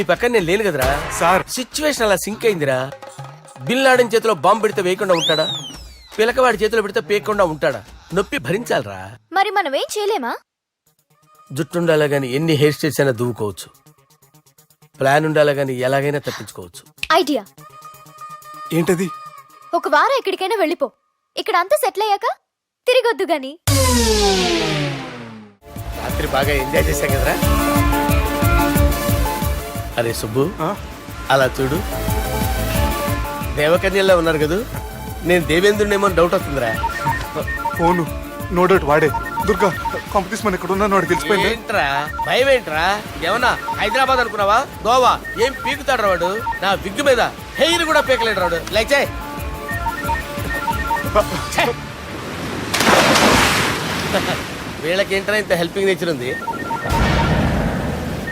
నీ పక్కన నేను లేను కదరా సార్ సిచ్యువేషన్ అలా సింక్ అయిందిరా. బిన్ లాడెన్ చేతిలో బాంబు పెడితే వేయకుండా ఉంటాడా? పిలకవాడి చేతిలో పెడితే పేయకుండా ఉంటాడా? నొప్పి భరించాలరా. మరి మనం ఏం చేయలేమా? జుట్టుండాలా గాని ఎన్ని హెయిర్ స్టైల్స్ అయినా దువ్వుకోవచ్చు. ప్లాన్ ఉండాలా గాని ఎలాగైనా తప్పించుకోవచ్చు. ఐడియా. ఏంటది? ఒక వారం ఎక్కడికైనా వెళ్ళిపో. ఇక్కడ అంతా సెటిల్ అయ్యాక తిరిగొద్దు గాని. రాత్రి బాగా ఎంజాయ్ చేశాం కదరా. అరే సుబ్బు, అలా చూడు, దేవకన్యల్లో ఉన్నారు కదూ. నేను దేవేంద్రునేమో డౌట్ వస్తుందిరా. ఫోను నో డౌట్ వాడే. దుర్గా కాంపిటీషన్ మన ఇక్కడ ఉన్నాను వాడు తెలిసిపోయింది. ఏంట్రా భయం ఏంట్రా? ఏమన్నా హైదరాబాద్ అనుకున్నావా? గోవా ఏం పీకుతాడు వాడు. నా విగ్గు మీద హెయిర్ కూడా పీకలేడు రాడు. లైక్ చేయి. వీళ్ళకి ఏంట్రా ఇంత హెల్పింగ్ నేచర్ ఉంది.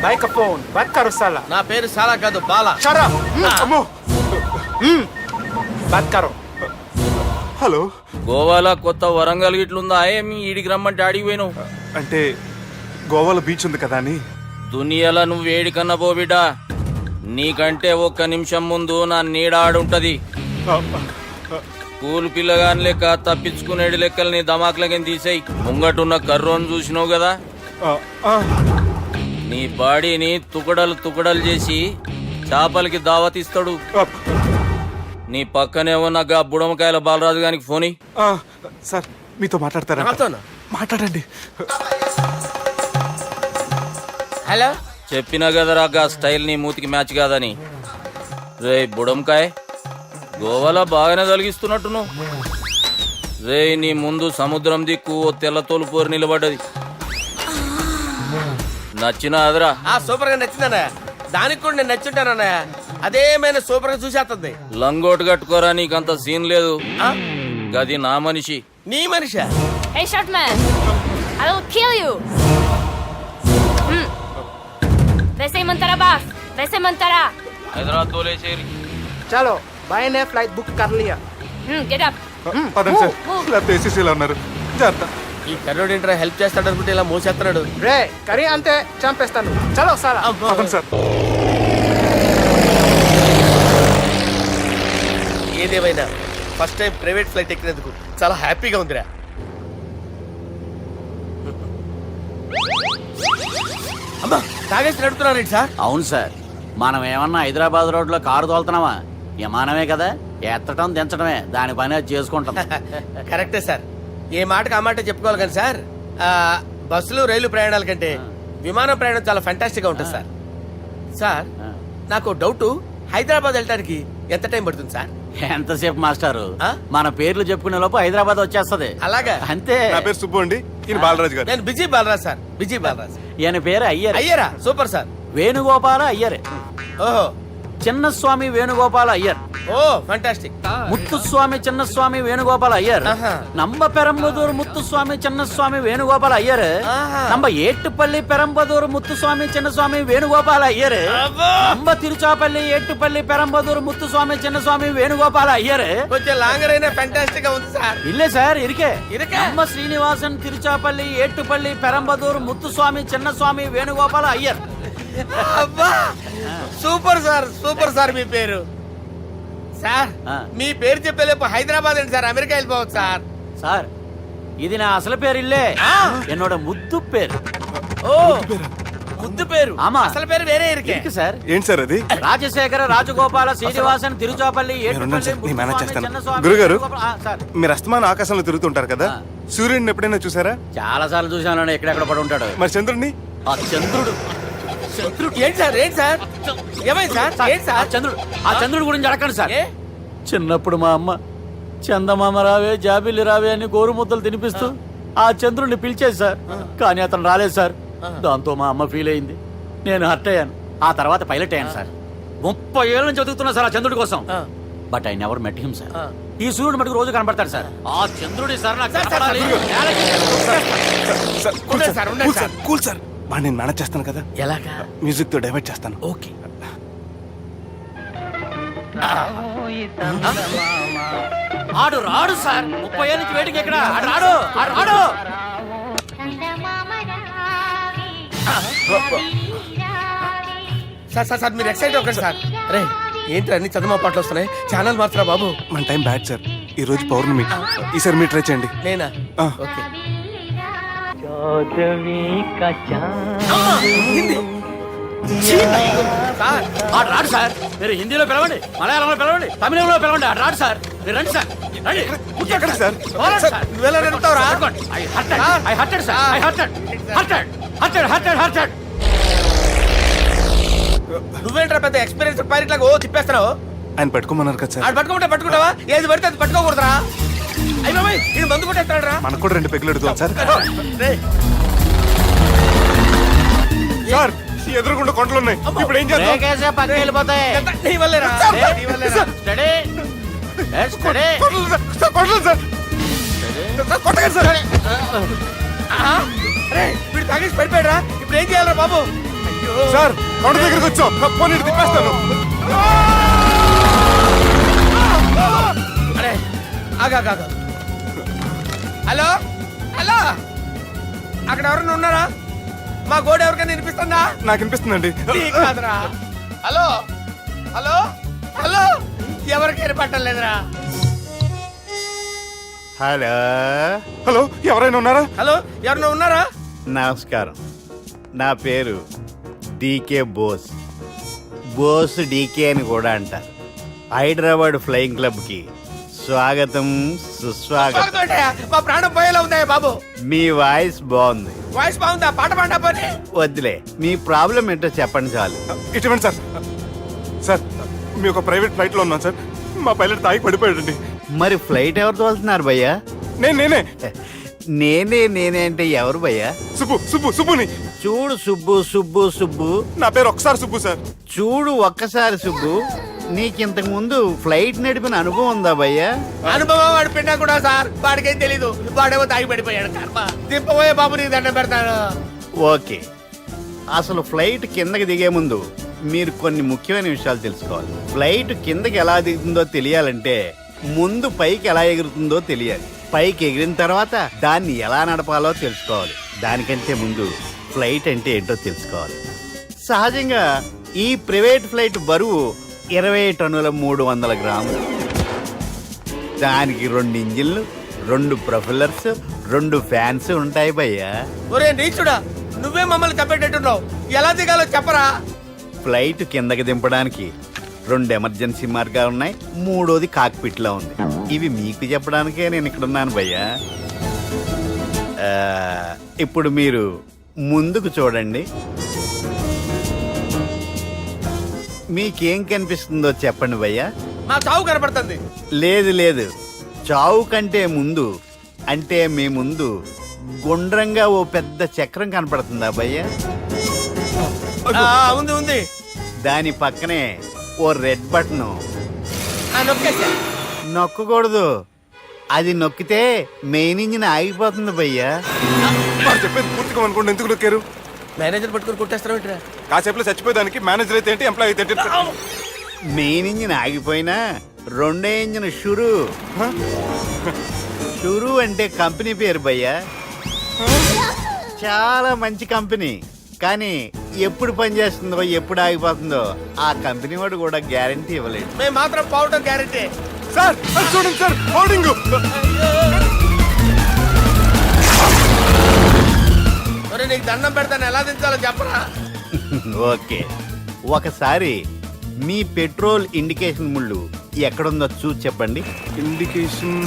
भाई का फोन बात करो साला. నా పేరు సాలా కాదు, బాలా. Shut up. అమ్మో. बात करो. హలో. గోవాలో కొత్త వరంగల్ గిట్లుందా? ఏమి ఈడికి రమ్మంటే ఆడికి పోయినావు? అంటే గోవాలో బీచ్ ఉంది కదా అని. దునియాలో నువ్వు వేడికన్నా పో బిడ్డ. నీకంటే ఒక్క నిమిషం ముందు నా నీడ ఆడుంటది. స్కూల్ పిల్లగాని లెక్క తప్పించుకునేడు లెక్కలు నీ దమాకులకి తీసేయి. ముంగటున్న కర్రోని చూసినావు కదా, నీ బాడీని తుకడలు తుకడలు చేసి చేపలకి దావతిస్తాడు. నీ పక్కనే ఉన్న గా బుడమకాయల బాలరాజు గారికి ఫోని. సార్ మీతో మాట్లాడతారా? నాతోనా? మాట్లాడండి. హలో. చెప్పినా కదరా గా స్టైల్ నీ మూతికి మ్యాచ్ కాదని. రే బుడంకాయ, గోవాలో బాగానే తొలగిస్తున్నట్టు నువ్వు. రే నీ ముందు సముద్రం దిక్కు ఓ తెల్ల తోలుపోరు నిలబడ్డది. నచ్చినా అదరా? సూపర్ గా నచ్చిందన్నయ్య. దానికి కూడా నేను నచ్చుంటానన్నయ్య. అదేమైనా సూపర్ గా చూసేస్తుంది. లంగోటు కట్టుకోరా, నీకంత సీన్ లేదు. గది నా మనిషి. నీ Manisha? Hey short man, I will kill you. वैसे मंतरा बास, वैसे मंतरा. హైదరాబాద్ తోలేసేరి. चलो भाई ने फ्लाइट बुक कर लिया. Get up. పదండి సార్, లేకపోతే ఏసీసీలో ఉన్నారు. జాగ్రత్త. ఈ కర్రోడు ఏంట్రా హెల్ప్ చేస్తాడు అనుకుంటే ఇలా మోసేస్తున్నాడు. రే కరీ అంతే చంపేస్తాను. చలో సాలా. పదండి సార్. ఏదేమైనా ఫస్ట్ టైం ప్రైవేట్ ఫ్లైట్ ఎక్కినందుకు చాలా హ్యాపీగా ఉందిరా. అమ్మా తాగేసి నడుపుతున్నారేంటి సార్? అవును సార్, మనం ఏమన్నా హైదరాబాద్ రోడ్లో కారు తోలుతున్నామా? విమానమే కదా, ఎత్తటం దించడమే దాని పని అది చేసుకుంటాం. కరెక్టే సార్. ఏ మాటకు ఆ మాట చెప్పుకోవాలి కానీ సార్, బస్సులు రైలు ప్రయాణాల కంటే విమానం ప్రయాణం చాలా ఫెంటాస్టిక్ గా ఉంటుంది సార్. సార్ నాకు డౌట్, హైదరాబాద్ వెళ్ళడానికి ఎంత టైం పడుతుంది సార్? ఎంతసేపు మాస్టారు, మన పేర్లు చెప్పుకునే లోపు హైదరాబాద్ వచ్చేస్తది. అలాగా? అంతే. నా పేరు సుబ్బు అండి, ఈయన బాలరాజు గారు. నేను busy Balaraj sir. Busy Balaraj. ఈయన పేరు అయ్యర్. అయ్యరా? Super sir. వేణుగోపాల అయ్యర్. ఓహో. చిన్నస్వామి వేణుగోపాల అయ్యర్. ఓ ఫెంటాస్టిక్. ముత్తుస్వామి చిన్నస్వామి వేణుగోపాల అయ్యర్. நம்ம பெரம்பதூர் முத்துசுவாமி சின்னசுவாமி வேணுகோபால ஐயர். நம்ம ஏட்டுப்பள்ளி பெரம்பதூர் முத்துசுவாமி சின்னசுவாமி வேணுகோபால ஐயர். நம்ம తిరుచాపల్లి ఏట్టుపల్లి பெரம்பதூர் முத்துசுவாமி சின்னசுவாமி வேணுகோபால ஐயர். కొంచెం లాంగర్ అయినా ఫెంటాస్టిక్ గా ఉంది సార్. இல்ல சார் இருக்கே. இருக்கே. நம்ம శ్రీనివాసన్ తిరుచాపల్లి ఏట్టుపల్లి பெரம்பதூர் ముత్తుస్వామి చిన్నస్వామి వేణుగోపాల అయ్యర్. అబ్బా సూపర్ సార్, సూపర్ సార్. మీ పేరు సార్, మీ పేరు చెప్పేలేపు హైదరాబాద్ అండి సార్, అమెరికా వెళ్ళిపోవచ్చు సార్. సార్ ఇది నా అసలు పేరు ఇల్లే, என்னோட ముద్దు పేరు. ఓ ముద్దు పేరు. ఆమా, అసలు పేరు వేరే ఇరికే సార్. ఏంటి సార్ అది? రాజశేఖర రాజగోపాల శ్రీనివాసన్ తిరుచాపల్లి గురుగారు, మీరు అస్తమాన ఆకాశంలో తిరుగుతుంటారు కదా, సూర్యుడిని ఎప్పుడైనా చూసారా? చాలా సార్లు చూసాను, ఎక్కడెక్కడ పడి ఉంటాడు. మరి చంద్రుడిని? ఆ చంద్రుడు. ఏంటి సార్? ఏంటి సార్? ఏమైంది సార్? ఏంటి సార్? ఆ చంద్రుడు గురించి అడగండి సార్. చిన్నప్పుడు మా అమ్మ చందమామ రావే జాబిల్లి రావే అని గోరు ముద్దలు తినిపిస్తూ ఆ చంద్రుడిని పిలిచేది సార్, కానీ అతను రాలేదు సార్. దాంతో మా అమ్మ ఫీల్ అయింది, నేను హర్ట్ అయ్యాను. ఆ తర్వాత పైలట్ అయ్యాను సార్. 30 ఏళ్ళ నుంచి చదువుతున్నా సార్ ఆ చంద్రుడి కోసం. But I never met him sir. ఈ సూర్యుడు మటుకు రోజు కనపడతాడు సార్. ఆ చంద్రుడి సార్ నాకు కనపడాలి. కూల్ సార్, మా నేను మేనేజ్ చేస్తాను కదా. ఎలాగా? మ్యూజిక్ తో డైవర్ట్ చేస్తాను. ఓకే. ఆడు రాడు సార్, 30 ఏళ్ళ నుంచి వేటికి ఎక్కడ ఆడు రాడు. ఆడు రాడు. సార్ మీరు ఎక్సైట్ అవ్వకండి సార్. అరే ఏంటి అన్ని చదువు పాటలు వస్తున్నాయి, ఛానల్ మార్చరా బాబు. మన టైం బ్యాడ్ సార్. ఈ రోజు పౌర్ణమి, ఈసారి మీరు ట్రై చేయండి. నేనా? ఆ. ఓకే. సార్ ఆడు రాడు సార్. మీరు హిందీలో పిలవండి, మలయాళంలో పిలవండి, తమిళంలో పిలవండి. ఆడు రాడు సార్. మీరు రండి సార్. రండి. ఎక్కడ సార్? పోరాడు సార్, సార్. నువ్వెలా నడుపుతావురా? పట్టుకోండి. I hurted, sir. I hurted. నువ్వేంట్రా పెద్ద ఎక్స్పీరియన్స్ పైరెట్ లాగా ఓ తిప్పేస్తున్నావు? ఆయన పట్టుకోమన్నారు కదా సార్. ఆడు పట్టుకుంటే పట్టుకుంటావా? ఏది పడితే అది పట్టుకోకూడదురా. అయ్యి బాబాయ్ ఇది మందు కొట్టేస్తాడు రా. మనకు కూడా 2 పెగ్గులు అడుగుతాం సార్. రేయ్, సార్ ఎదురుగుండా కొండలు ఉన్నాయి, ఇప్పుడు ఏం చేద్దాం? బ్రేకేసే పక్కకి వెళ్ళిపోతాయి. ఎంత నీ వల్లేరా? నీ వల్లేరా? Study. Study. Kondalu sir, sir, Kondalu sir. Sir, కొట్టకండి సార్. ఆహా. రేయ్, వీడు తాగేసి పడిపోయాడురా. ఇప్పుడు ఏం చేయాలరా బాబు? అయ్యో. సార్ కొండ దగ్గరికి వచ్చాం, పోనీ ఇటు తిప్పేస్తాను. అరే ఆగా. హలో హలో, అక్కడ ఎవరైనా ఉన్నారా? మా గోడ ఎవరికైనా వినిపిస్తుందా? నాకు అనిపిస్తుందండి. నీకు కాదురా. హలో హలో హలో, ఎవరికి ఏర్పట్టలేదురా. హలో హలో, ఎవరైనా ఉన్నారా? హలో ఎవరైనా ఉన్నారా? నమస్కారం, నా పేరు డీకే బోస్. బోస్ డీకే అని కూడా అంటారు. హైదరాబాద్ ఫ్లయింగ్ క్లబ్కి స్వాగతం, సుస్వాగతం. స్వాగతం. మా ప్రాణం పోయేలా ఉందా బాబు? మీ వాయిస్ బాగుంది. వాయిస్ బాగుందా? పాట పాడా పోనీ. వద్దులే, మీ ప్రాబ్లం ఏంటో చెప్పండి చాలు. ఇటువంటి సార్. సార్ మీ ఒక ప్రైవేట్ ఫ్లైట్ లో ఉన్నాం సార్. మా పైలట్ తాగి పడిపోయాడండి. మరి ఫ్లైట్ ఎవరు తోలుతున్నారు భయ్యా? నేనే నేనే అంటే ఎవరు భయ్యా? సుబ్బుని. చూడు సుబ్బు. నా పేరు ఒకసారి సుబ్బు సార్. చూడు ఒక్కసారి సుబ్బు, నీకింతకు ముందు ఫ్లైట్ నడిపిన అనుభవం ఉందా భయ్యా? అనుభవం వాడి పిన్నా కూడా సార్. వాడికేం తెలీదు, వాడేమో తాగి పడిపోయాడు. కర్మ. దింపబోయే బాబు నీకు దండం పెడతాను. ఓకే, అసలు ఫ్లైట్ కిందకి దిగే ముందు మీరు కొన్ని ముఖ్యమైన విషయాలు తెలుసుకోవాలి. ఫ్లైట్ కిందకి ఎలా దిగుతుందో తెలియాలంటే ముందు పైకి ఎలా ఎగురుతుందో తెలియాలి. పైకి ఎగిరిన తర్వాత దాన్ని ఎలా నడపాలో తెలుసుకోవాలి. దానికంటే ముందు ఫ్లైట్ అంటే ఏంటో తెలుసుకోవాలి. సహజంగా ఈ ప్రైవేట్ ఫ్లైట్ బరువు 20 టన్నుల 300 గ్రాములు. దానికి 2 ఇంజిన్లు, 2 ప్రొఫెల్లర్స్, 2 ఫ్యాన్స్ ఉంటాయి భయ్యా. ఒరే నీచుడా, నువ్వే మమ్మల్ని తప్పేటట్టున్నావు. ఎలా దిగాలో చెప్పరా? ఫ్లైట్ కిందకి దింపడానికి 2 ఎమర్జెన్సీ మార్గాలు ఉన్నాయి, 3వది కాక్పిట్ లో ఉంది. ఇవి మీకు చెప్పడానికే నేను ఇక్కడ ఉన్నాను భయ్యా. ఇప్పుడు మీరు ముందుకు చూడండి. మీకేం కనిపిస్తుందో చెప్పండి భయ్యా. మా చావు కనపడుతుంది. లేదు, చావు కంటే ముందు అంటే మీ ముందు గుండ్రంగా ఓ పెద్ద చక్రం కనపడుతుందా భయ్యా? ఉంది. దాని పక్కనే ఓ రెడ్ బటన్. నొక్కేసా. నొక్కకూడదు, అది నొక్కితే మెయిన్ ఇంజిన్ ఆగిపోతుంది భయ్యా. వాడు చెప్పేది పూర్తిగా అనుకోండి. ఎందుకు నొక్కారు? మేనేజర్ పట్టుకుని కొట్టేస్తారా? కాసేపులో చచ్చిపోయేదానికి మేనేజర్ అయితే ఏంటి, ఎంప్లాయ్ అయితే ఏంటి? మెయిన్ ఇంజిన్ ఆగిపోయినా 2వ ఇంజిన్ షురు అంటే కంపెనీ పేరు భయ్యా. చాలా మంచి కంపెనీ, కానీ ఎప్పుడు పనిచేస్తుందో ఎప్పుడు ఆగిపోతుందో ఆ కంపెనీ వాడు కూడా గ్యారంటీ ఇవ్వలేడు. మేము మాత్రం పౌడర్ గ్యారెంటీ. సార్ అది చూడండి సార్, హోర్డింగ్. ఒరే నీకు దండం పెడతాను, ఎలా దించాలో చెప్పరా? ఓకే, ఒకసారి మీ పెట్రోల్ ఇండికేషన్ ముళ్ళు ఎక్కడుందో చూసి చెప్పండి. ఇండికేషన్.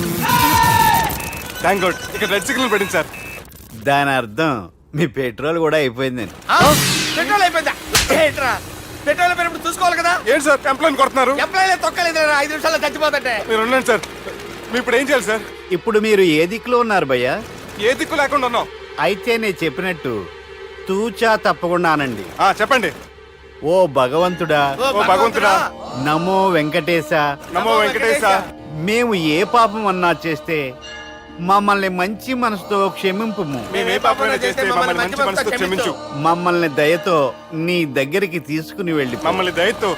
థ్యాంక్ గాడ్, ఇక్కడ రెడ్ సిగ్నల్ పడింది సార్. దాని అర్థం మీ పెట్రోల్ కూడా అయిపోయిందని. పెట్రోల్ అయిపోయిందా? ఏంట్రా పెట్రోల్ అయిపోయినప్పుడు చూసుకోవాలి కదా. ఏంటి సార్ ఎంప్లాయ్ కొడుతున్నారు? ఎంప్లాయీ తొక్కలేదు 5 నిమిషాల్లో చచ్చిపోతుంటే. మీరు ఉండండి సార్. మీరు ఇప్పుడు ఏం చేయాలి సార్? ఇప్పుడు మీరు ఏ దిక్కులో ఉన్నారు భయ్యా? ఏ దిక్కు లేకుండా ఉన్నాం. అయితే నేను చెప్పినట్టు తూచా తప్పకుండా అనండి. చెప్పండి. ఓ భగవంతుడా, ఓ భగవంతుడా, నమో వెంకటేశ, నమో వెంకటేశ. మేము ఏ పాపం అన్నా చేస్తే మమ్మల్ని మంచి మనసుతో క్షమింపుము. మేము ఏ పాపమైనా చేస్తే మమ్మల్ని మంచి మనసుతో క్షమించు. మమ్మల్ని దయతో నీ దగ్గరికి తీసుకుని వెళ్ళి మమ్మల్ని దయతో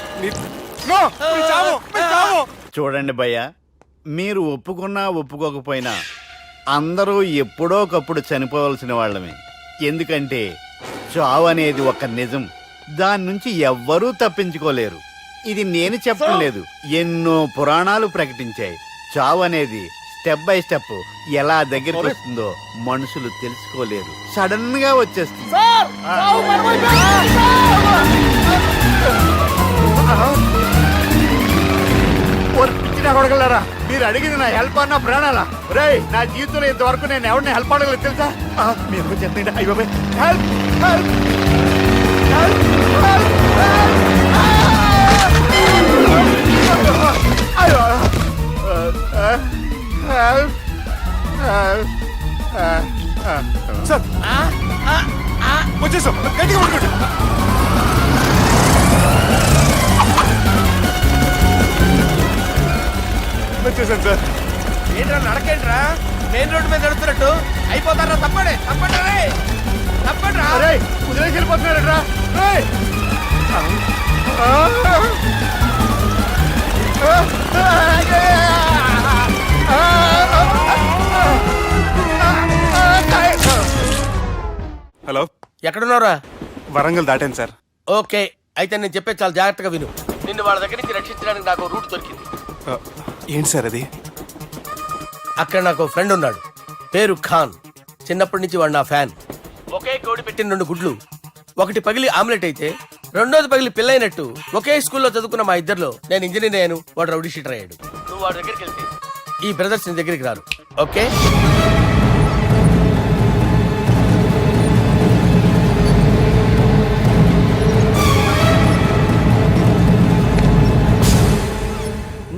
నో, మీ చావు, మీ చావు. చూడండి భయ్య, మీరు ఒప్పుకున్నా ఒప్పుకోకపోయినా అందరూ ఎప్పుడోకప్పుడు చనిపోవలసిన వాళ్ళమే. ఎందుకంటే చావు అనేది ఒక నిజం. దాని నుంచి ఎవ్వరూ తప్పించుకోలేరు. ఇది నేను చెప్పడం లేదు, ఎన్నో పురాణాలు ప్రకటించాయి. చావు అనేది స్టెప్ బై స్టెప్ ఎలా దగ్గరికి వస్తుందో మనుషులు తెలుసుకోలేరు, సడన్ గా వచ్చేస్తుంది. కొడగలరా, మీరు అడిగింది నా హెల్ప్ అన్న ప్రాణాలా? రేయ్, నా జీవితంలో ఇంతవరకు నేను ఎవరిని హెల్ప్ అడగలేదు తెలుసా? మీరు చెప్పండి. అయ్యో హెల్ప్ హెల్ప్ సార్ వచ్చేసాం, గట్టిగా పట్టుకోండి. వచ్చేసాను సార్. ఏంట్రా నడకేంట్రా, మెయిన్ రోడ్ మీద నడుస్తున్నట్టు అయిపోతారా? తప్పండి తప్పండి రే, తప్పండి రా. వదిలేసి వెళ్ళిపోతున్నారా? హలో, ఎక్కడున్నారా? వరంగల్ దాటాను సార్. ఓకే, అయితే నేను చెప్పేది చాలా జాగ్రత్తగా విను. నిన్ను వాళ్ళ దగ్గర నుంచి రక్షించడానికి నాకు రూట్ దొరికింది. ఏంటి సార్ అది? అక్కడ నాకు ఫ్రెండ్ ఉన్నాడు, పేరు ఖాన్. చిన్నప్పటి నుంచి వాడు నా ఫ్యాన్. ఒకే కోడి పెట్టిన 2 గుడ్లు, ఒకటి పగిలి ఆమ్లెట్ అయితే రెండోది పగిలి పిల్లైనట్టు ఒకే స్కూల్లో చదువుకున్న మా ఇద్దరిలో నేను ఇంజనీర్ అయ్యాను, వాడు రౌడీ షీటర్ అయ్యాడు. నువ్వు వాడి దగ్గరికి వెళ్తే ఈ బ్రదర్స్ నీ దగ్గరికి రారు. ఓకే?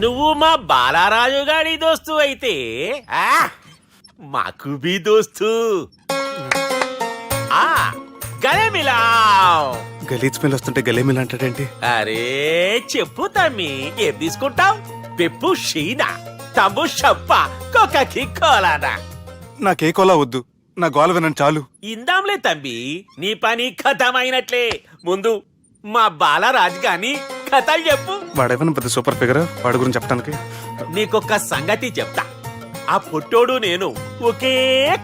నువ్వు మా బాలారాజు గారి దోస్తు అయితే మాకు బి దోస్తు. గలేమిలావ్. గలీజ్ స్మెల్ వస్తుంటే గలేమిల్ అంటాడేంటి? అరే చెప్పు తమ్మి, ఏం తీసుకుంటావు? పెప్పు షీనా, తమ్ము షప్ప, కొకకి కోలానా? నాకే కోలా వద్దు, నా గోల వినండి చాలు. ఇందాంలే తమ్మి, నీ పని ఖతమైనట్లే. ముందు మా బాలరాజు గాని కథలు చెప్పు. వాడేమైనా పెద్ద సూపర్ ఫిగర్, వాడి గురించి చెప్పడానికి. నీకొక్క సంగతి చెప్తా. ఆ పొట్టోడు నేను ఒకే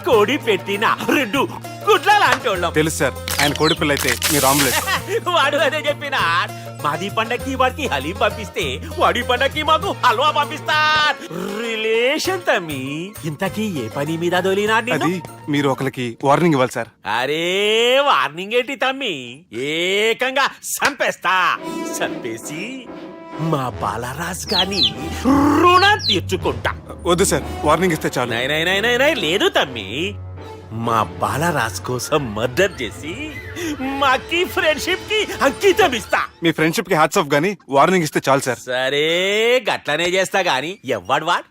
కోడి పెట్టిన 2 గుడ్ల లాంటోళ్ళం. తెలుసు సార్, ఆయన కోడి పిల్ల అయితే మీరు ఆమ్లెట్. వాడు అదే చెప్పిన. మాది పండక్కి వాడికి హలీం పంపిస్తే వాడి పండక్కి మాకు హల్వా పంపిస్తా. రిలేషన్ తమ్మి. ఇంతకీ ఏ పని మీద దొలినా? అది మీరు ఒకరికి వార్నింగ్ ఇవ్వాలి సార్. అరే వార్నింగ్ ఏంటి తమ్మి, ఏకంగా సంపేస్తా. సంపేసి మా బాలరాజ్ గాని రుణం తీర్చుకుంటా. వద్దు సార్, వార్నింగ్ ఇస్తే చాలు. నై లేదు తమ్మి, మా బాలరాజ్ కోసం మర్డర్ చేసి మాకి ఫ్రెండ్షిప్ కి అంకితం ఇస్తా. మీ ఫ్రెండ్షిప్ కి హ్యాట్స్ ఆఫ్ గానీ వార్నింగ్ ఇస్తే చాలు సార్. సరే గట్లనే చేస్తా గాని ఎవ్వడు వాడ్?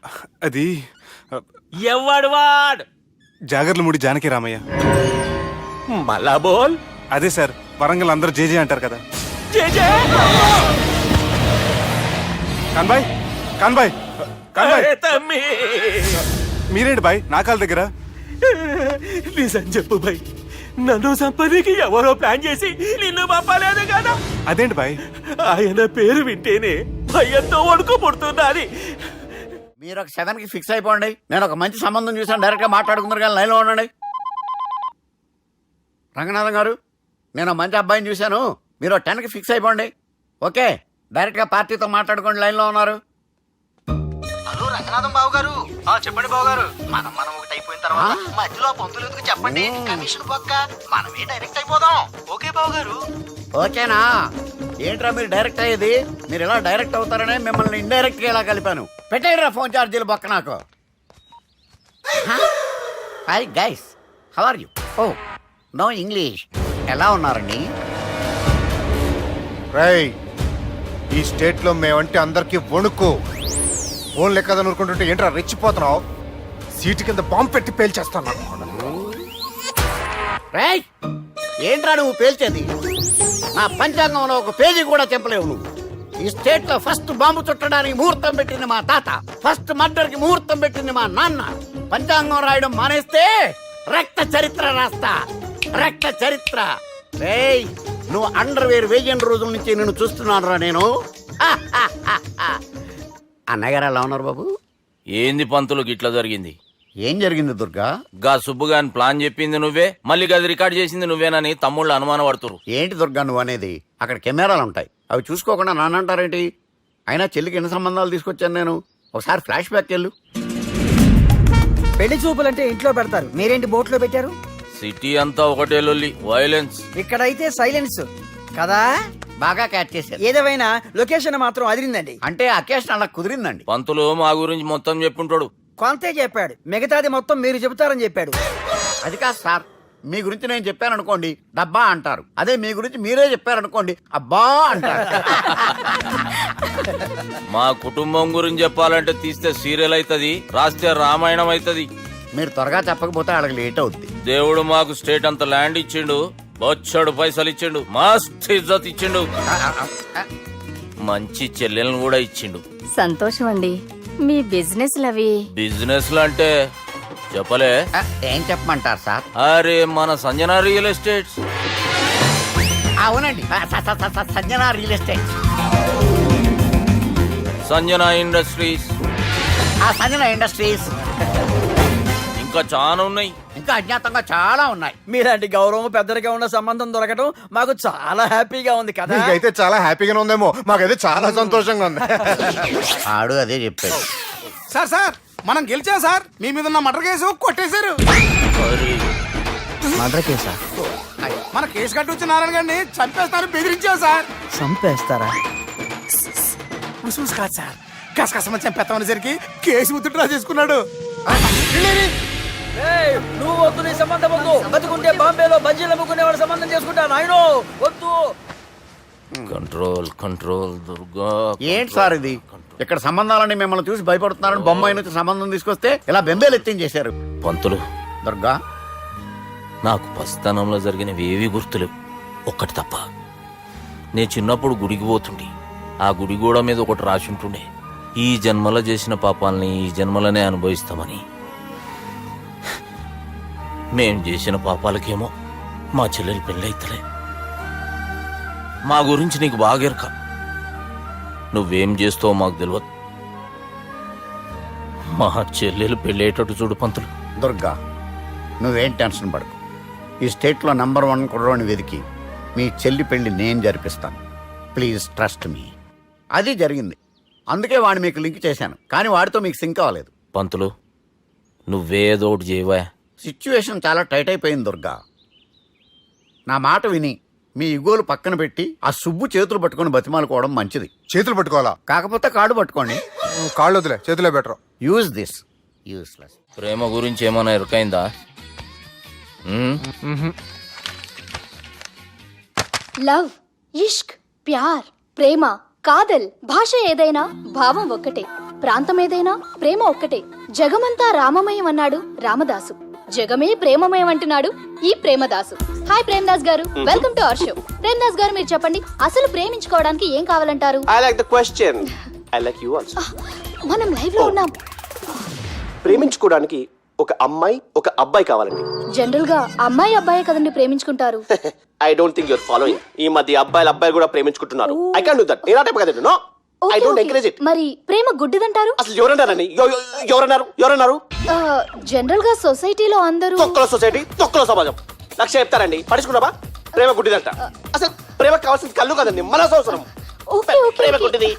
అది ఎవ్వడు వాడ్? జాగర్లమూడి జానకి రామయ్య. మళ్ళా బోల్. అదే సార్, వరంగల్ అందరూ జేజే అంటారు కదా. జేజే. కాన్బాయ్, కాన్బాయ్, కాన్బాయ్. అరే తమ్మి, మీరేంటి బాయ్ నా కాళ్ళ దగ్గర? నిజం చెప్పు భయ్, నన్ను సంపదికి ఎవరో ప్లాన్ చేసి నిన్ను పంపలేదు కదా? అదేంటి బాయ్? ఆయన పేరు వింటేనే భయంతో వణుకు పుడుతున్నది. మీరు ఒక 7కి ఫిక్స్ అయిపోండి. నేను ఒక మంచి సంబంధం చూసాను, డైరెక్ట్ గా మాట్లాడుకుందరు కానీ లైన్లో ఉండండి. రంగనాథం గారు, నేను మంచి అబ్బాయిని చూశాను, మీరు 10కి ఫిక్స్ అయిపోండి. ఓకే, డైరెక్ట్ గా పార్టీతో మాట్లాడుకోండి, లైన్లో ఉన్నారు. హలో రంగనాథం బాబు గారు. చెప్పండి బాబు గారు. మనం ఒకటి అయిపోయిన తర్వాత మధ్యలో పంతులు ఎందుకు చెప్పండి, కమిషన్ పక్క మనమే డైరెక్ట్ అయిపోదాం. ఓకే బాబు గారు. ఓకేనా? ఏంట్రా మీరు డైరెక్ట్ అయ్యేది? మీరు ఇలా డైరెక్ట్ అవుతారనే మిమ్మల్ని ఇండైరెక్ట్ గా ఇలా కలిపాను. పెట్టేయరా ఫోన్ ఛార్జీలు బొక్క నాకు. Hi guys, how are you? Oh no English. ఎలా ఉన్నారండి? రై, ఈ స్టేట్ లో మేమంటే అందరికి వణుకు. ఫోన్ లెక్క ఊరుకుంటుంటే ఏంట్రా రెచ్చిపోతున్నావు? సీటు కింద బాంబు పెట్టి పేల్చేస్తాను. రేయ్, ఏంట్రా నువ్వు పేల్చేది? నా పంచాంగంలో ఒక పేజీ కూడా చెప్పలేవు నువ్వు. ఈ స్టేట్ లో ఫస్ట్ బాంబు చుట్టడానికి ముహూర్తం పెట్టింది మా తాత, ఫస్ట్ మర్డర్ కి ముహూర్తం పెట్టింది మా నాన్న. పంచాంగం రాయడం మానేస్తే రక్త చరిత్ర రాస్తా, రక్త చరిత్ర. రేయ్, నువ్వు అండర్వేర్ వేయని రోజుల నుంచి నేను చూస్తున్నాను రా నేను. అన్నగారు ఎలా ఉన్నారు బాబు? ఏంది పంతులు గిట్లా జరిగింది? ఏం జరిగింది దుర్గా? గా సుబ్బుగాని ప్లాన్ చెప్పింది నువ్వే, మళ్ళీ గది రికార్డ్ చేసింది నువ్వేనని తమ్ముళ్ళు అనుమాన పడుతురు. ఏంటి దుర్గా నువ్వు అనేది? అక్కడ కెమెరాలు ఉంటాయి, అవి చూసుకోకుండా నాన్నంటారేంటి? అయినా చెల్లికి ఎన్ని సంబంధాలు తీసుకొచ్చాను నేను. ఒకసారి ఫ్లాష్ బ్యాక్ వెళ్ళు. పెళ్లి చూపులంటే ఇంట్లో పెడతారు, మీరేంటి బోట్లో పెట్టారు? సిటీ అంతా ఒకటే లొల్లి, వైలెన్స్. ఇక్కడైతే సైలెన్స్ కదా. బాగా క్యాచ్ చేశారు. ఏదేమైనా లొకేషన్ మాత్రం అదిరిందండి. అంటే అకేషన్ అలా కుదిరిందండి. పంతులు మా గురించి మొత్తం చెప్పుంటాడు. కొంతే చెప్పాడు, మిగతాది మొత్తం మీరు చెబుతారని చెప్పాడు. అది కాదు సార్, మీ గురించి నేను చెప్పాను అనుకోండి డబ్బా అంటారు, అదే మీ గురించి మీరే చెప్పారనుకోండి అబ్బా అంటారు. మా కుటుంబం గురించి చెప్పాలంటే తీస్తే సీరియల్ అవుతుంది, రాస్తే రామాయణం అవుతుంది. మీరు త్వరగా చెప్పకపోతే వాళ్ళకి లేట్ అవుద్ది. దేవుడు మాకు స్టేట్ అంత ల్యాండ్ ఇచ్చిండు, బొచ్చడు పైసలు ఇచ్చిండు, మస్త్ ఇజ్జత్ ఇచ్చిండు, మంచి చెల్లెలను కూడా ఇచ్చిండు. సంతోషం అండి. మీ బిజినెస్ లవి బిజినెస్ అంటే చెప్పలే. ఏం చెప్పమంటారు సార్? అరే మన సంజన రియల్ ఎస్టేట్స్. అవునండి, Sanjana real estate, Sanjana industries, Sanjana industries, ఇంకా చాలా ఉన్నాయి. ఇంకా అజ్ఞాతంగా చాలా ఉన్నాయి. మీలాంటి గౌరవం పెద్దరిగా ఉన్న సంబంధం దొరకడం మాకు చాలా హ్యాపీగా ఉంది కదా. మీకైతే చాలా హ్యాపీగానే ఉందేమో, మాకైతే చాలా సంతోషంగా ఉంది. ఆడు అదే చెప్పాడు. సార్ మనం గెలిచాం సార్. మీ మీద ఉన్న మర్డర్ కేసు కొట్టేశారు. మర్డర్ కేసా? మన కేసు కట్టి నారాయణ గారిని చంపేస్తారు బెదిరించాం సార్. చంపేస్తారా? చూసి కాదు సార్, కసకసమని చంపేస్తామనేసరికి కేసు విత్డ్రా చేసుకున్నాడు. నువ్వు వద్దు, నీ సంబంధం వద్దు. బతుకుంటే బాంబేలో బజ్జీలు అమ్ముకునే వాడు సంబంధం చేసుకుంటా. నాయనో వద్దు. Control control Durga. ఏంటి సార్ ఇది? ఇక్కడ సంబంధాలని మిమ్మల్ని చూసి భయపడుతున్నారని బొమ్మాయి నుంచి సంబంధం తీసుకొస్తే ఇలా బెంబేలు ఎత్తించేశారు. పంతులు, దుర్గా నాకు పసితనంలో జరిగినవి ఏవి గుర్తులేవు, ఒక్కటి తప్ప. నేను చిన్నప్పుడు గుడికి పోతుండే, ఆ గుడి గోడ మీద ఒకటి రాసి ఉంటుండే, ఈ జన్మలో చేసిన పాపాలని ఈ జన్మలనే అనుభవిస్తామని. మేం చేసిన పాపాలకేమో మా చెల్లెలు పెళ్ళైతలే. మా గురించి నీకు బాగెరక, నువ్వేం చేస్తావో మాకు తెలియదు. మా చెల్లెలు పెళ్ళేటట్టు చూడు పంతులు. దుర్గా నువ్వేం టెన్షన్ పడకు. ఈ స్టేట్లో నంబర్ 1 కుర్రోని వెతికి మీ చెల్లి పెళ్లి నేను జరిపిస్తాను. Please trust me. అది జరిగింది, అందుకే వాడిని మీకు లింక్ చేశాను, కానీ వాడితో మీకు సింక్ అవ్వలేదు. పంతులు, నువ్వేదోటి చేయవా. సిచ్యువేషన్ చాలా టైట్ అయిపోయింది దుర్గా. నా మాట విని మీ ఇగోలు పక్కన పెట్టి ఆ సుబ్బు చేతులు పట్టుకొని బతిమాలుకోవడం మంచిది. చేతులు పట్టుకోవాలా? కాకపోతే కాడు పట్టుకోండి. కాళ్ళు వదిలే, చేతులే బెటర్. Use this. యూస్లెస్. ప్రేమ గురించి ఏమైనా ఎరుకైందా? లవ్, ఇష్క్, ప్యార్, ప్రేమ, కాదల్, భాష ఏదైనా భావం ఒక్కటే, ప్రాంతం ఏదైనా ప్రేమ ఒక్కటే. జగమంతా రామమయం అన్నాడు రామదాసు, జగమే ప్రేమమయం అంటున్నాడు ఈ ప్రేమదాసు. హాయ్ ప్రేమదాస్ గారు, welcome to our show. Premadasa గారు, మీరు చెప్పండి, అసలు ప్రేమించుకోవడానికి ఏం కావాలంటారు? I like the question. I like you also. మనం లైవ్ లో ఉన్నాం. ప్రేమించుకోవడానికి ఒక అమ్మాయి ఒక అబ్బాయి కావాలండి. జనరల్ గా అమ్మాయి అబ్బాయి కదండి ప్రేమించుకుంటారు. I don't think your following. ఈ మధ్య అబ్బాయిలు కూడా ప్రేమించుకుంటున్నారు. I can't do that. నేను ఆ టైప్ కదండి. No, I don't encourage it. మరి ప్రేమ గుడ్డిదంటారు? అసలు ఎవరన్నారని? ఎవరన్నారు? జనరల్ గా సొసైటీలో అందరూ తొక్కల సొసైటీ, తొక్కల సమాజం లక్ష చెప్తారండి. పడుచుకున్నావా? ప్రేమ గుడ్డిదంట. అసలు ప్రేమ కావాల్సింది కళ్ళు కదండి, మనసు అవసరం. ప్రేమ గుడ్డిది.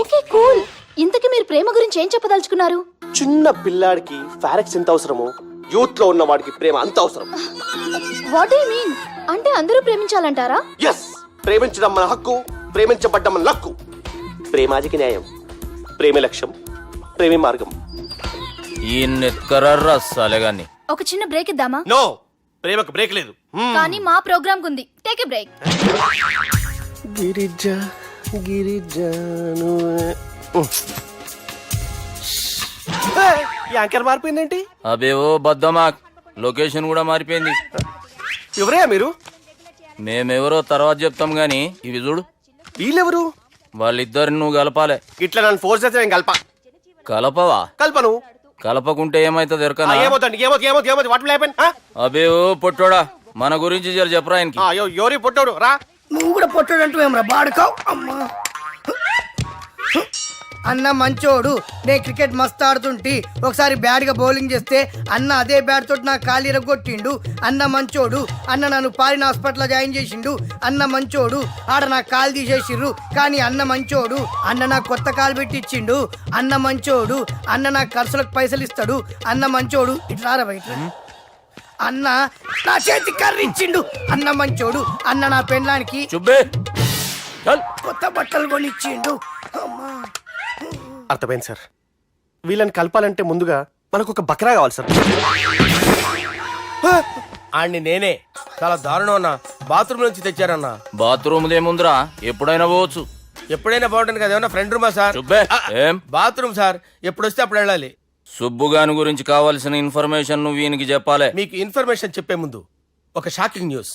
Okay cool. ఇంతకీ మీరు ప్రేమ గురించి ఏం చెప్పదలుచుకున్నారు? చిన్న పిల్లాడికి ఫారెక్స్ ఎంత అవసరమో యూత్ లో ఉన్న వాడికి ప్రేమ అంత అవసరం. What do you mean? అంటే అందరూ ప్రేమించాలంటారా? ఎస్, ప్రేమించడం మన హక్కు, ప్రేమించబడ్డం మన లక్కు. ప్రేమాజికి న్యాయం, ప్రేమ లక్ష్యం, ప్రేమి మార్గం. ఈ నెత్కరర్రా సాలెగాన్ని. ఒక చిన్న బ్రేక్ ఇద్దామా? నో, ప్రేమకు బ్రేక్ లేదు. కానీ మా ప్రోగ్రామ్ కుంది. Take a break. Girija anchor మారిపోయిందేంటి? అబేవో బద్దమాక్, లొకేషన్ కూడా మారిపోయింది. ఎవరయ్యా మీరు? మేమెవరో తర్వాత చెప్తాం గాని ఇవి చూడు. వీళ్ళెవరు? వాళ్ళిద్దరిని నువ్వు కలపాలే. ఇట్లా నన్ను ఫోర్స్ చేస్తే నేను కలపవా? కల్పను. కలపకుంటే ఏమైతుంది ఎరకనా? ఏమవుతుంది? What will happen? అబేవో పొట్టోడా, మన గురించి జర చెప్పరా ఆయనకి. ఎవరి పొట్టాడు రా. నువ్వు కూడా పొట్టాడంటూ ఏమరా బాడుకావు. అమ్మా అన్న మంచోడు, నేను క్రికెట్ మస్తు ఆడుతుంటి, ఒకసారి బ్యాట్ గా బౌలింగ్ చేస్తే అన్న అదే బ్యాట్ తోటి నా కాలు ఇరగొట్టిండు. అన్న మంచోడు, అన్న నన్ను పాలిన హాస్పిటల్ జాయిన్ చేసిండు. అన్న మంచోడు, ఆడ నా కాలు తీసేసిర్రు కానీ అన్న మంచోడు. అన్న నాకు కొత్త కాలు పెట్టి ఇచ్చిండు. అన్న మంచోడు, అన్న నాకు ఖర్చులకు పైసలు ఇస్తాడు. అన్న మంచోడు, ఇట్లా రా బయట. అన్న నా చేతి కర్రీ ఇచ్చిండు. అన్న మంచోడు, అన్న నా పెళ్ళానికి చుబ్బే చల్. కొత్త బట్టలు కొనిచ్చిండు. అమ్మా అర్థమైంది సార్. వీళ్ళని కలపాలంటే ముందుగా మనకు ఒక బకరా కావాలి సార్. ఆడిని నేనే చాలా దారుణం అన్నా. బాత్రూమ్ నుంచి తెచ్చారన్నా. బాత్రూమ్ దేముందిరా, ఎప్పుడైనా పోవచ్చు. ఎప్పుడైనా పోవడానికి కదా, ఏమన్నా ఫ్రెండ్ రూమా సార్? చుబ్బే ఏం బాత్రూమ్ సార్, ఎప్పుడు వస్తే అప్పుడు వెళ్ళాలి. సుబ్బుగాని గురించి కావాల్సిన ఇన్ఫర్మేషన్ నువ్వు వీనికి చెప్పాలి. మీకు ఇన్ఫర్మేషన్ చెప్పే ముందు ఒక షాకింగ్ న్యూస్.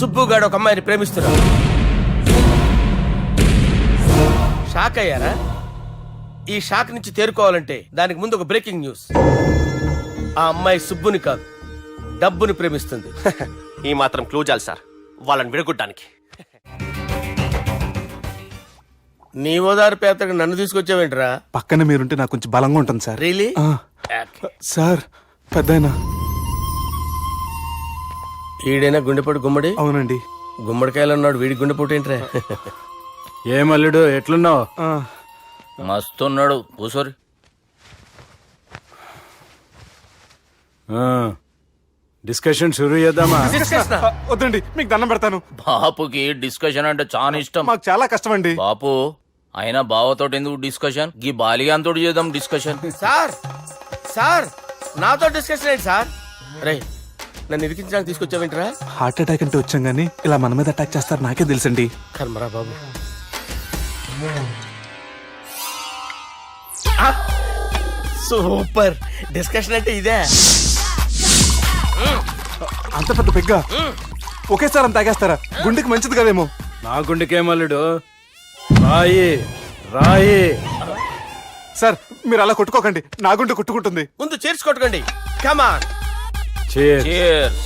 సుబ్బుగాడు ఒక అమ్మాయిని ప్రేమిస్తున్నాడు. షాక్ అయ్యారా? ఈ షాక్ నుంచి తేరుకోవాలంటే దానికి ముందు ఒక బ్రేకింగ్ న్యూస్. ఆ అమ్మాయి సుబ్బుని కాదు, డబ్బుని ప్రేమిస్తుంది. ఈ మాత్రం క్లూ చాలు సార్ వాళ్ళని విడగొట్టడానికి. నీ ఓదారు పేదకు నన్ను తీసుకొచ్చావేంట్రా? పక్కన మీరుంటే నాకు కొంచెం బలంగా ఉంటుంది సార్. రియలీ? సార్ పెద్దయినా. ఈడైనా గుండెపోటు గుమ్మడి? అవునండి. గుమ్మడికాయలు ఉన్నాడు, వీడి గుండెపోటు ఏంట్రా? ఏమల్లుడు ఎట్లున్నావు? మస్తున్నాడు కూసోరి. డిస్కషన్ షురూ చేద్దామా? వద్దండి, మీకు దండం పెడతాను. బాపుకి డిస్కషన్ అంటే చాలా ఇష్టం. మాకు చాలా కష్టం అండి. బాపు అయినా బావతోటి ఎందుకు డిస్కషన్? గీ బాలిగాంతో చేద్దాం డిస్కషన్. సార్ సార్ నాతో డిస్కషన్ ఏంటి సార్? రే నన్ను ఇరికించడానికి తీసుకొచ్చావేంట్రా? హార్ట్ అటాక్ అంటే వచ్చాం గానీ ఇలా మన మీద అటాక్ చేస్తారు నాకే తెలుసండి. కర్మరా బాబు. సూపర్ డిస్కషన్ అంటే ఇదే. అంత పెద్ద పెగ్గా ఒకేసారి అంత తాగేస్తారా? గుండెకి మంచిది కదేమో. నా గుండెకేమల్లుడు రాయి రాయి. సార్ మీరు అలా కొట్టుకోకండి, నా గుండె కొట్టుకుంటుంది. ముందు చేర్చి కొట్టుకోండి. కమాన్. Cheers. Cheers.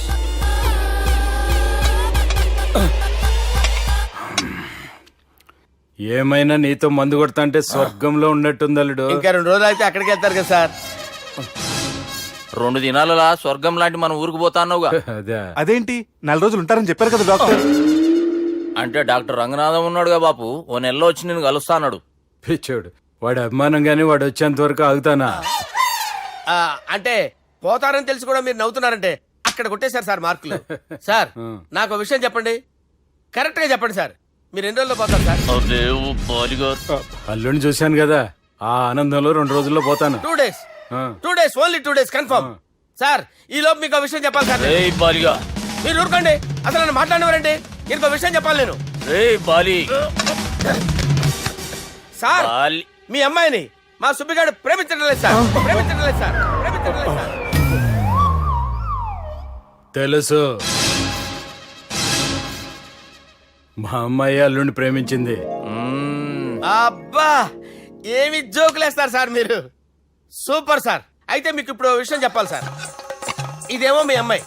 ఏమైనా నీతో మందు కొడతా అంటే స్వర్గంలో ఉన్నట్టుంది అల్లుడు. ఇంకా 2 రోజులు అయితే అక్కడికి వెళ్తారు కదా సార్. 2 దినాలలా స్వర్గం లాంటి మన ఊరికి పోతాన్నావుగా. అదే అదేంటి 4 రోజులు ఉంటారని చెప్పారు కదా డాక్టర్. అంటే డాక్టర్ రంగనాథం ఉన్నాడుగా బాపు, ఓ నెలలో వచ్చి నేను కలుస్తాన్నాడు. పిచ్చోడు, వాడి అభిమానం గాని వాడు వచ్చేంత వరకు ఆగుతానా? అంటే పోతారని తెలిసి కూడా మీరు నవ్వుతున్నారంటే అక్కడ కొట్టేశారు సార్ మార్కులు. సార్ నాకు ఒక విషయం చెప్పండి, కరెక్ట్ గా చెప్పండి సార్. మీరు ఎన్ని రోజుల్లో పోతారు సార్? అల్లుడిని చూశాను కదా, ఆ ఆనందంలో 2 రోజుల్లో పోతాను. 2 days. 2 days, only 2 days confirm. Sir ఈ లోపు మీకు విషయం చెప్పాలి సార్. రేయ్ బాలిగా, మీరు ఊరుకోండి, అసలు నన్ను మాట్లాడినవారండి. ఇంకో విషయం చెప్పాలి నేను. రేయ్ బాలి. Sir Bali. మీ అమ్మాయిని మా సుబ్బిగాడు ప్రేమించడం లేదు సార్. ప్రేమించడం లేదు సార్. ప్రేమించడం లేదు సార్. తెలుసు, మా అమ్మాయి అల్లుడిని ప్రేమించింది. అబ్బా ఏమి జోకులేస్తారు సార్ మీరు. Super sir. అయితే మీకు ఇప్పుడు ఓ విషయం చెప్పాలి సార్. ఇదేమో మీ అమ్మాయి,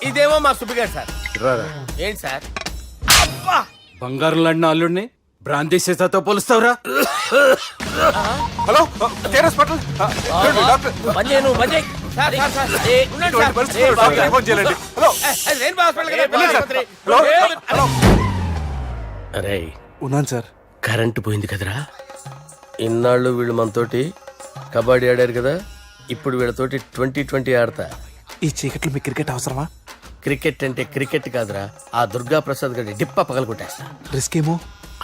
ఇదేమో మా సుబ్బిగాడు సార్. రారా. ఏంటి సార్? అబ్బా బంగారం లాంటి అల్లుడిని భ్రాంతి సీతతో పోలుస్తావురా? హలో హాస్పిటల్ పని చేయి, నువ్వు పని చేయి. సార్ సార్ సార్ ఉండండి సార్. ఫోన్ చేయాలండి. హలో రెయిన్బో హాస్పిటల్ కదా, వెళ్ళండి సార్. ఆసుపత్రి. హలో అరే ఉన్నాను సార్. కరెంటు పోయింది కదరా. ఇన్నాళ్ళు వీళ్ళు మనతోటి కబడ్డీ ఆడారు కదా, ఇప్పుడు వీళ్ళతోటి 2020 ఆడతా. ఈ చీకట్లో మీకు క్రికెట్ అవసరమా? క్రికెట్ అంటే క్రికెట్ కాదురా, ఆ దుర్గా ప్రసాద్ గారి డిప్ప పగల కొట్టేస్తా. రిస్క్ ఏమో.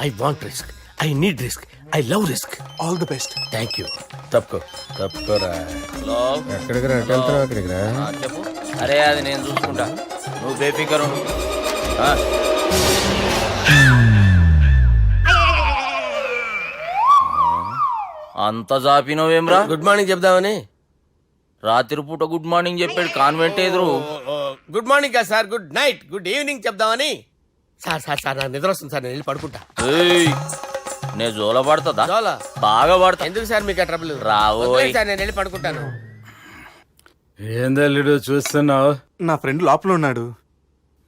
I want risk, I need risk, I love risk. All the best. Thank you. తప్పుకోరా. హలో. ఎక్కడికి రా? వెళ్తారా అక్కడికి రా? చెప్పు. అరే అది నేను చూసుకుంటా, నువ్వు బేఫికర్ ఉండు. అంత జాపినవేమ్రా? గుడ్ మార్నింగ్ చెప్దామని. రాత్రి పూట గుడ్ మార్నింగ్ చెప్పాడు కాన్వెంట్ ఎదురు. గుడ్ మార్నింగ్ కాదు sir, good night, good evening చెప్దామని. సార్ సార్ సార్ నాకు నిద్ర వస్తుంది సార్, నేను వెళ్ళి పడుకుంటా. నేను జోల పడుతుందా? జోలా? బాగా పడతా. ఎందుకు సార్ మీకు ట్రబుల్? రావోయ్ సార్ నేను వెళ్ళి పడుకుంటాను. ఏందల్లుడు చూస్తున్నావు? నా ఫ్రెండ్ లోపల ఉన్నాడు.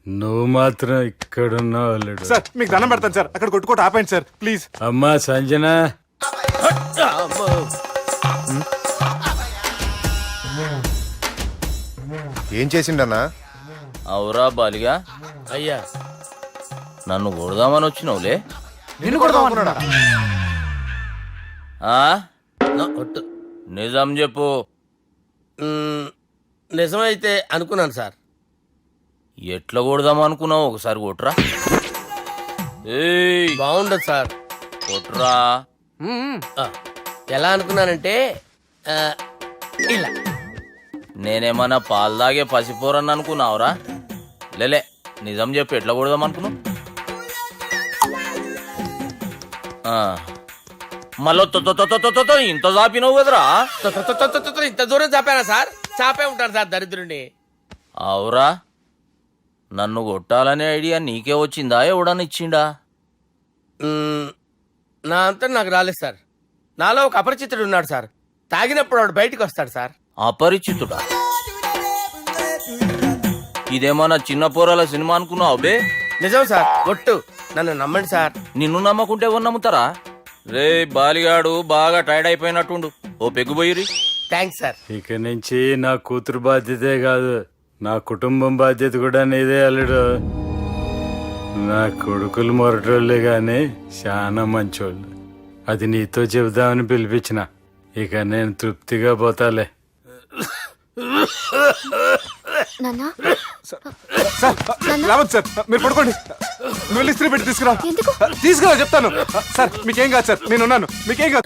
నువ్వు మాత్రం ఇక్కడున్నావు అల్లుడు. సార్ మీకు దండం పెడతాను సార్, అక్కడ కొట్టుకోట ఆపండి సార్ ప్లీజ్. అమ్మా సంజన, అమ్మో. ఏం చేసిండన్నా? అవురా బాలిగా, అయ్యా నన్ను కొడదామని వచ్చినావులే. నిన్ను కొడదాం ఆ? ఒట్టు. నిజం చెప్పు. నిజమైతే అనుకున్నాను సార్. ఎట్లా కొడదాం అనుకున్నావు? ఒకసారి కొట్రా. ఏయ్, బాగుండదు సార్. కొట్రా. ఆ, ఎలా అనుకున్నానంటే ఆ, ఇలా. నేనేమన్నా పాలు తాగే పసిపోరని అనుకున్నావురా? లేలే, నిజం చెప్పు, ఎట్లా కొడదాం అనుకున్నావు? మళ్ళీ ఇంత చాపినావు కదరా? ఇంత దూరం చాపానా సార్? చాపే ఉంటాను సార్ దరిద్రుడిని. అవురా, నన్ను కొట్టాలనే ఐడియా నీకే వచ్చిందా? ఎవడన్నా ఇచ్చిండా? నా అంతా నాకు రాలేదు సార్. నాలో ఒక అపరిచితుడు ఉన్నాడు సార్. తాగినప్పుడు వాడు బయటికి వస్తాడు సార్. అపరిచితుడా? ఇదేమన్నా చిన్న పోరాల సినిమా అనుకున్నావు బే? నిజం సార్, ఒట్టు. నన్ను నమ్మండి సార్. నిన్ను నమ్మకుంటే ఎవరు నమ్ముతారా? రే బాలిగాడు బాగా టైర్డ్ అయిపోయినట్టుండు, ఓ పెగ్గుబోయిరి. Thanks sir. ఇక నుంచి నా కూతురు బాధ్యతే కాదు, నా కుటుంబం బాధ్యత కూడా నీదే అల్లుడు. నా కొడుకులు మొరటోళ్ళే గాని చాలా మంచోళ్ళు. అది నీతో చెబుదామని పిలిపించిన. ఇక నేను తృప్తిగా పోతాలే. నాన్నా సార్ రావద్దు సార్, మీరు పడుకోండి. నువ్వు వెళ్ళి ఇస్త్రీ పెట్టి తీసుకురా. ఎందుకు? తీసుకురా చెప్తాను. సార్ మీకేం కాదు సార్, నేను ఉన్నాను. మీకేం కాదు.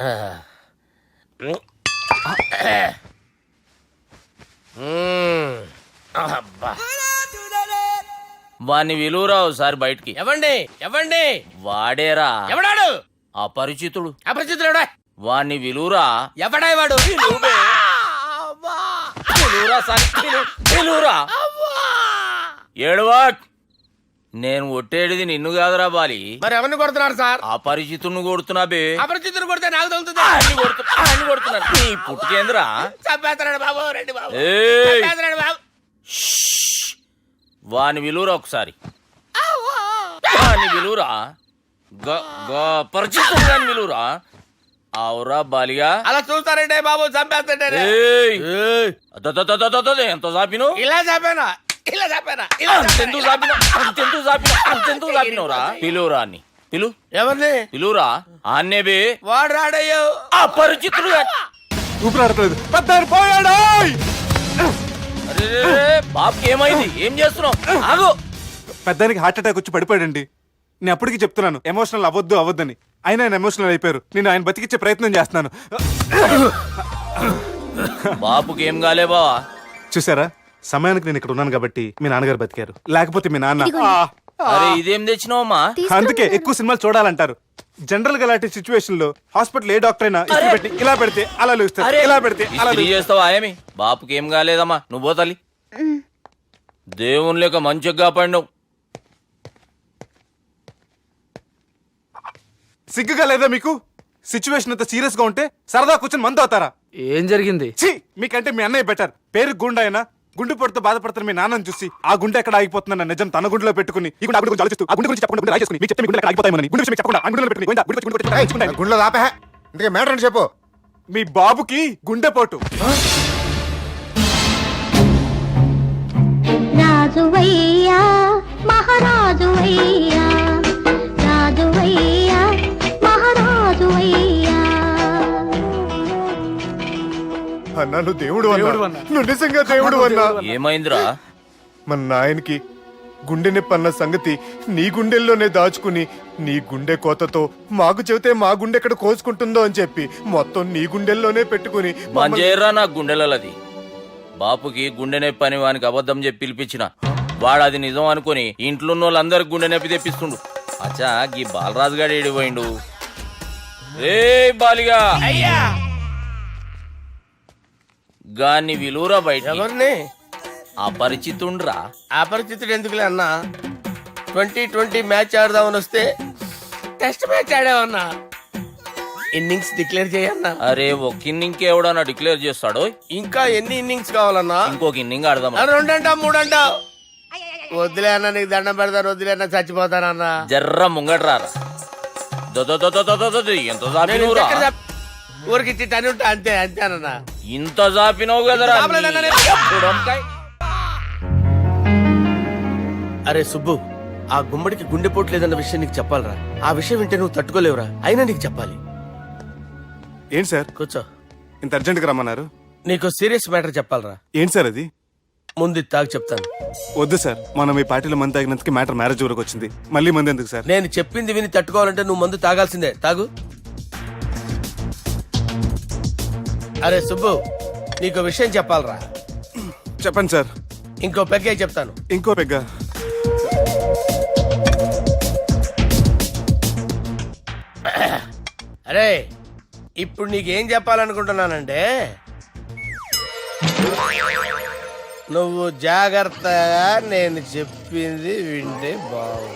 అబ్బా. వాణ్ణి విలువరావు సార్ బయటికి. ఎవండి ఎవండి? వాడేరా ఎవడాడు? అపరిచితుడు. అపరిచితుడు ఎవడా? వాణ్ణి విలువరా. ఎవడా వాడు? విలువరా సార్, విలువరా. ఏడవా, నేను ఒట్టేడిది నిన్ను కాదురా బాలి. మరి ఎవరిని కొడుతున్నారు సార్? అపరిచితుడిని కొడుతున్నా బే. అపరిచితుడు కొడితే నాకు తగులుతుంది. కొడుతున్నా నీ పుట్టుకేంద్రా. చంపేస్తున్నాడు బాబు, రండి బాబు. ఏయ్, చంపేస్తున్నాడు బాబు. వాని విలువరా ఒకసారి. వాని విలువరా. పరిచితుడు గాని విలువరా. అవురా బాలిగా. అలా చూస్తారంటే బాబు, చంపేస్తాడే. ఎంత చాపిను? ఇలా చంపానా? ఇలా చంపానా? అంతెందుకు చాపినవురా? పిలువురా అని పిలు. ఎవరిని పిలువురా. ఆన్నే బే. వాడు రాడయ్యో. అపరిచితుడు గాని. ఊపిరాడట్లేదు. పెద్ద పోయాడు. అరే బాబుకి ఏమైంది? ఏం చేస్తున్నావు? ఆగు. పెద్దానికి హార్ట్ అటాక్ వచ్చి పడిపోయాడండి. నేను అప్పటికి చెప్తున్నాను ఎమోషనల్ అవ్వద్దని. అయినా ఆయన ఎమోషనల్ అయిపోయారు. నేను ఆయన బతికిచ్చే ప్రయత్నం చేస్తున్నాను. బాబుకి ఏం కాలే బావా? చూసారా, సమయానికి నేను ఇక్కడ ఉన్నాను కాబట్టి మీ నాన్నగారు బతికారు. లేకపోతే మీ నాన్న. అరే ఇదేం తెచ్చినావమ్మా? అందుకే ఎక్కువ సినిమాలు చూడాలంటారు. జనరల్ గా అలాంటి సిచ్యువేషన్ లో హాస్పిటల్ ఏ డాక్టర్ అయినా ఇస్త్రీ పెట్టి ఇలా పెడితే అలా లూస్తారు, ఇలా పెడితే అలా ఇస్త్రీ చేస్తావా ఏమి? బాపుకి ఏం కాలేదమ్మా, నువ్వు పోతల్లి. దేవుని లేక మంచిగా పడినావు. సిగ్గుగా లేదా మీకు? సిచ్యువేషన్ అంత సీరియస్ గా ఉంటే సరదా కూర్చొని మందు అవుతారా? ఏం జరిగింది? ఛీ, మీకంటే మీ అన్నయ్య బెటర్. పేరు గుండె అయినా గుండె పొడితో బాధపడుతున్న మీ నాన్నని చూసి ఆ గుండె ఎక్కడ ఆగిపోతుందన్న నిజం తన గుండెలో పెట్టుకుని ఈ గుండె గురించి ఆలోచిస్తూ ఆ గుండె గురించి చెప్పకుండా రాజేసుకుని మీకు చెప్తే మీ గుండె ఎక్కడ ఆగిపోతాయని గుండె విషయం చెప్పకుండా ఆ గుండెలో పెట్టుకుని గుండెలో ఆపే. ఇంతకే మ్యాటర్ అని చెప్పు. మీ బాబుకి గుండెపోటు. రాజువయ్యా మహారాజువయ్యా, రాజువయ్యా మహారాజువయ్యా. అన్నా నువ్వు దేవుడు అన్నా. నువ్వు నిజంగా దేవుడు అన్నా. ఏమైందిరా? మన నాయనకి గుండె నొప్పి అన్న సంగతి నీ గుండెల్లోనే దాచుకుని నీ గుండె కోతతో మాకు చెబితే మా గుండె ఎక్కడ కోసుకుంటుందో అని చెప్పి మొత్తం నీ గుండెల్లోనే పెట్టుకుని మంజేర్రా నా గుండెలది. బాపుకి గుండె నొప్పి అని వానికి అబద్ధం చెప్పి పిలిపించిన వాడు అది నిజం అనుకుని ఇంట్లో ఉన్న వాళ్ళందరికి గుండె నొప్పి తెప్పిస్తుండు. అచ్చా గీ బాలరాజు గారు ఏడిపోయిండు. రే బాలిగా, అయ్యా గాన్ని విలువరా బయట. ఎవరిని? అపరిచితుండ్రా. అపరిచితుడు ఎందుకులే అన్నా. 2020 మ్యాచ్ ఆడదామని వస్తే టెస్ట్ మ్యాచ్ ఆడామన్నా. ఇన్నింగ్స్ డిక్లేర్ చేయన్నా. అరే ఒక ఇన్నింగ్ ఎవడన్నా డిక్లేర్ చేస్తాడో? ఇంకా ఎన్ని ఇన్నింగ్స్ కావాలన్నా? ఇంకొక ఇన్నింగ్ ఆడదాం. 2 అంటావు 3 అంటావు. వద్దులే అన్న, నీకు దండం పెడతాను. వద్దులే అన్న, చచ్చిపోతానన్నా. జర్ర ముంగట్రా. ఎంత చాపినవురా? ఊరికి టని ఉంటా అంతే అంతేనన్నా. ఇంత జాపినావు కదరా జాపలేదన్నా నీ నేను. బుడంకాయ్. అరే సుబ్బు, ఆ గుమ్మడికి గుండెపోటు లేదన్న విషయం నీకు చెప్పాలరా. ఆ విషయం వింటే నువ్వు తట్టుకోలేవురా, అయినా నీకు చెప్పాలి. ఏంటి సార్ కూర్చో. ఇంత అర్జెంట్గా రమ్మన్నారు? నీకు సీరియస్ మ్యాటర్ చెప్పాలరా. ఏంటి సార్ అది? ముందు ఇది తాగు చెప్తాను. వద్దు సార్, మనం ఈ పార్టీలో మంది తాగినందుకు మ్యాటర్ మ్యారేజ్ వరకు వచ్చింది. మళ్ళీ మంది ఎందుకు సార్? నేను చెప్పింది విని తట్టుకోవాలంటే నువ్వు మందు తాగాల్సిందే. తాగు. అరే సుబ్బు, నీకు విషయం చెప్పాలరా. చెప్పండి సార్. ఇంకో పెగ్గే చెప్తాను. ఇంకో పెగ్గా? అరే ఇప్పుడు నీకేం చెప్పాలనుకుంటున్నానంటే, నువ్వు జాగ్రత్తగా నేను చెప్పింది వింటే బాగు.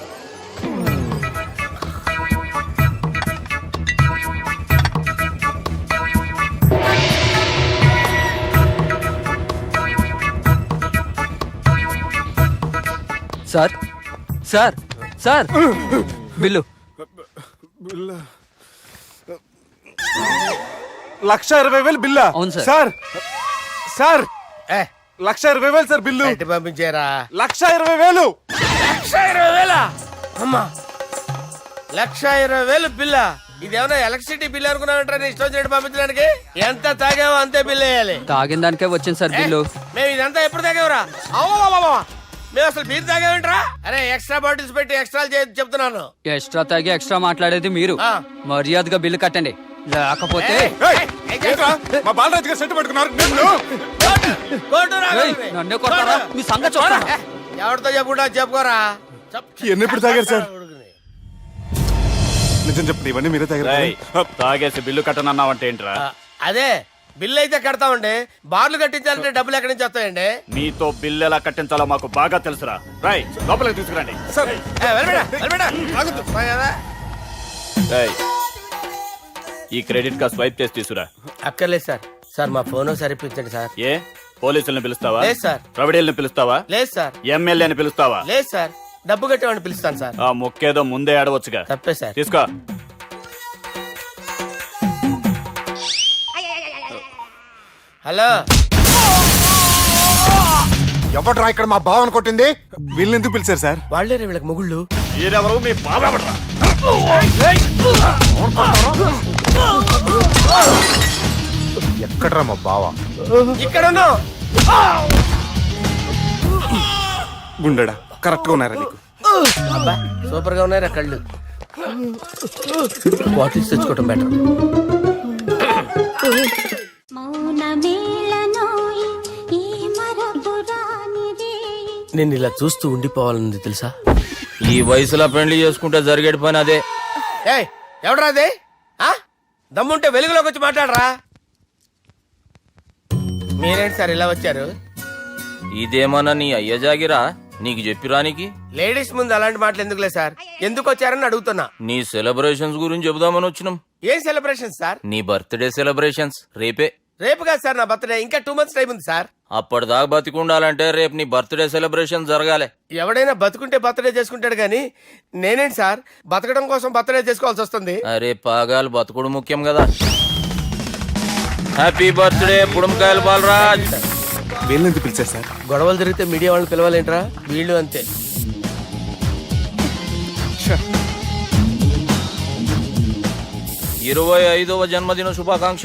సార్ సార్ సార్ బిల్లు 1,20,000 బిల్లా? అవును సార్. సార్ సార్ ఏ 1,20,000 సార్ బిల్లు. బయట పంపించేరా. 1,20,000. 1,20,000 అమ్మా, 1,20,000 బిల్ల. ఇదేమన్నా ఎలక్ట్రిసిటీ బిల్ అనుకున్నావంటారా నీ ఇష్టం వచ్చినట్టు పంపించడానికి? ఎంత తాగావో అంతే బిల్ వేయాలి. తాగిన దానికే వచ్చింది సార్ బిల్లు. మేము ఇదంతా ఎప్పుడు తాగేవరా? అవ్వ, మేము అసలు బీర్ తాగేమంటారా? అరే ఎక్స్ట్రా బాటిల్స్ పెట్టి ఎక్స్ట్రా చెప్తున్నాను. ఎక్స్ట్రా తాగి ఎక్స్ట్రా మాట్లాడేది మీరు. ఆ. మర్యాదగా బిల్లు కట్టండి, లేకపోతే ఏయ్, ఏంట్రా? మా బాలరాజు గారు సెట్ పట్టుకున్నారు. నిన్ను. కోర్టు రా. ఏయ్, నన్నే కొడతారా? మీ సంగతి చూస్తాను. ఎవరితో చెప్పుకుంటా చెప్పుకోరా. ఎన్ని ఎప్పుడు తాగారు సార్? నిజం చెప్పండి, ఇవన్నీ మీరే తాగారు. తాగేసి బిల్లు కట్టనన్నావంటే ఏంట్రా? అదే బిల్లు అయితే కడతామండి. బార్లు కట్టించాలంటే డబ్బులు ఎక్కడి నుంచి వస్తాయండి? మీతో బిల్లు ఎలా కట్టించాలో మాకు బాగా తెలుసురా. రై లోపలికి తీసుకురండి. సార్ వెళ్ళబెడా. ఈ క్రెడిట్ కార్డ్ స్వైప్ చేసి తీసుకురా. అక్కర్లేదు సార్. సార్ మా ఫోన్ సరిపించండి సార్. ఏ పోలీసుల్ని పిలుస్తావా? లేదు సార్. ప్రొవిడీల్ని పిలుస్తావా? లేదు సార్. ఎమ్మెల్యేని పిలుస్తావా? లేదు సార్. డబ్బు కట్టేవాడిని పిలుస్తాను సార్. ఆ మొక్కేదో ముందే ఆడవచ్చుగా. తప్పే సార్. తీసుకో. హలో, ఎవడ్రా ఇక్కడ మా బావని కొట్టింది? వీళ్ళని ఎందుకు పిలిచారు సార్? వాళ్ళేరే వీళ్ళకి మొగుళ్ళు. మీరెవరు? మీ బాబా. ఎక్కడ్రా మా బావ? ఇక్కడ ఉన్నావు. గుండెడా కరెక్ట్ గా ఉన్నారా నీకు? అబ్బా సూపర్ గా ఉన్నాయిరా కళ్ళు. బాటిల్స్ తెచ్చుకోవటం బెటర్. నేను ఇలా చూస్తూ ఉండిపోవాలన్నది తెలుసా? ఈ వయసులో పెళ్లి చేసుకుంటే జరిగేటి పని అదే. ఏయ్ ఎవడరా అదే? దమ్ముంటే వెలుగులోకి వచ్చి మాట్లాడరా. మీరేంటి సార్ ఇలా వచ్చారు? ఇదేమన్నా నీ అయ్య జాగిరా నీకు చెప్పిరానికి? లేడీస్ ముందు అలాంటి మాటలు ఎందుకులే సార్. ఎందుకు వచ్చారని అడుగుతున్నా. నీ సెలబ్రేషన్స్ గురించి చెబుదామని వచ్చినాం. ఏం సెలబ్రేషన్ సార్? నీ బర్త్డే సెలబ్రేషన్స్ రేపే. రేపు కాదు సార్ నా బర్త్డే. ఇంకా 2 months టైం ఉంది సార్. అప్పటిదాకా బతికుండాలంటే రేపు నీ బర్త్డే సెలబ్రేషన్ జరగాలి. ఎవడైనా బతుకుంటే బర్త్డే చేసుకుంటాడు కానీ నేనేంటి సార్ బతకడం కోసం బర్త్డే చేసుకోవాల్సి వస్తుంది? అరే పాగాలు బతుకుడు ముఖ్యం కదా. హ్యాపీ బర్త్డే పుడుమకాయలు బాలరాజ్. వీళ్ళని ఎందుకు పిలిచారు సార్? గొడవలు జరిగితే మీడియా వాళ్ళని పిలవాలేంట్రా? వీళ్ళు అంతే. 25వ జన్మదిన శుభాకాంక్ష.